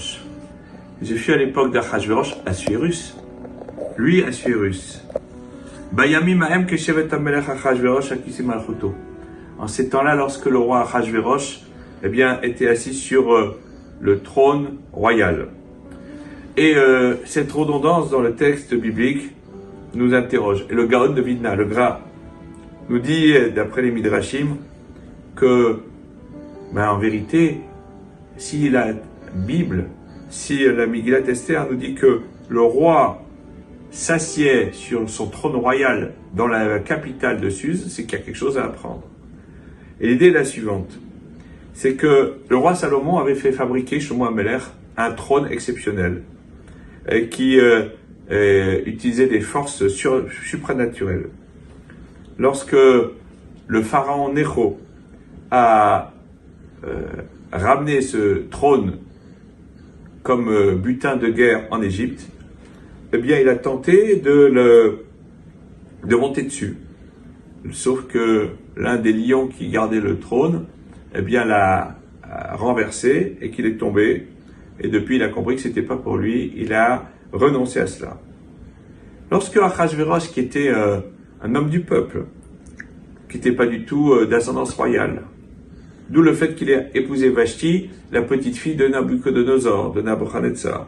Achashverosh. Je suis à l'époque d'Achashverosh, Assuérus. Lui, Assuérus. Bayamim Ahem Keshevet Amelech Achashverosh Akisi Malchuto. En ces temps-là, lorsque le roi Achashverosh, était assis sur le trône royal. Et cette redondance dans le texte biblique nous interroge. Et le Gaon de Vidna, le Gra, nous dit, d'après les Midrashim, que, en vérité, si la Bible, si la Megillat Esther nous dit que le roi s'assied sur son trône royal dans la capitale de Suse, c'est qu'il y a quelque chose à apprendre. Et l'idée est la suivante, c'est que le roi Salomon avait fait fabriquer Shlomo HaMelech un trône exceptionnel qui utilisait des forces supranaturelles. Lorsque le pharaon Necho a ramené ce trône comme butin de guerre en Égypte, il a tenté de monter dessus. Sauf que l'un des lions qui gardait le trône, l'a renversé et qu'il est tombé. Et depuis, il a compris que c'était pas pour lui. Il a renoncé à cela. Lorsque Achashverosh, qui était un homme du peuple, qui n'était pas du tout d'ascendance royale, d'où le fait qu'il ait épousé Vashti, la petite fille de Nabuchodonosor, de Nabuchodonosor,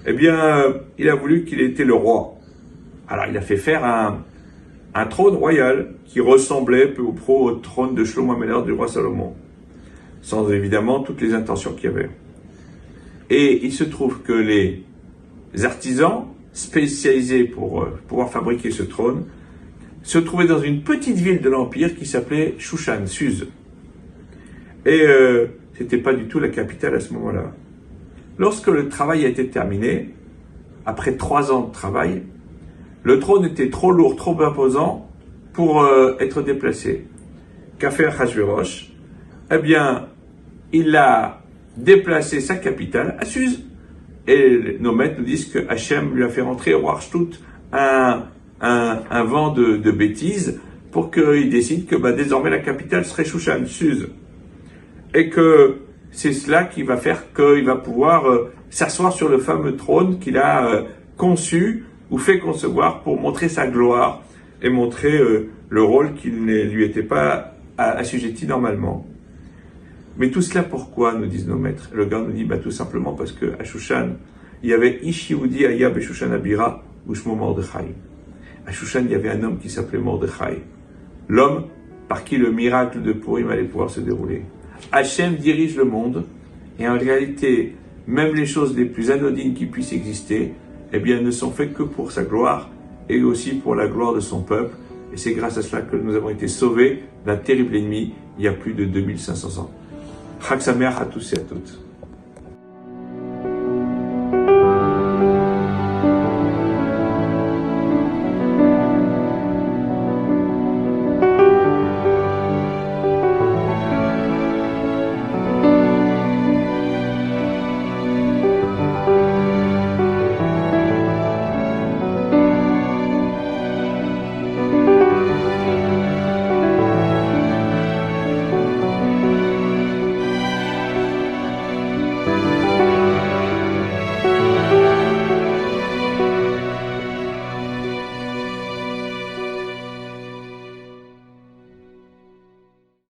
il a voulu qu'il était le roi. Alors, il a fait faire un trône royal qui ressemblait peu ou prou au trône de Shlomo HaMelech du roi Salomon, sans évidemment toutes les intentions qu'il y avait. Et il se trouve que les artisans spécialisés pour pouvoir fabriquer ce trône se trouvaient dans une petite ville de l'Empire qui s'appelait Shushan, Suse. Et c'était pas du tout la capitale à ce moment-là. Lorsque le travail a été terminé, après 3 ans de travail, le trône était trop lourd, trop imposant pour être déplacé. Qu'a fait Achashverosh? Il a déplacé sa capitale à Suse. Et nos maîtres nous disent que Hachem lui a fait rentrer au Arshtout un vent de bêtises pour qu'il décide que désormais la capitale serait Shushan, Suse. Et que c'est cela qui va faire qu'il va pouvoir s'asseoir sur le fameux trône qu'il a conçu ou fait concevoir pour montrer sa gloire et montrer le rôle qui ne lui était pas assujetti normalement. Mais tout cela pourquoi, nous disent nos maîtres? Le gars nous dit tout simplement parce qu'à Shushan, il y avait Ish Yehudi Aya Beshushan Abira Ushmo Mordechai. À Shushan, il y avait un homme qui s'appelait Mordechai. L'homme par qui le miracle de Purim allait pouvoir se dérouler. Hachem dirige le monde et en réalité, même les choses les plus anodines qui puissent exister, ne sont faites que pour sa gloire et aussi pour la gloire de son peuple. Et c'est grâce à cela que nous avons été sauvés d'un terrible ennemi il y a plus de 2500 ans. Chag Sameach à tous et à toutes.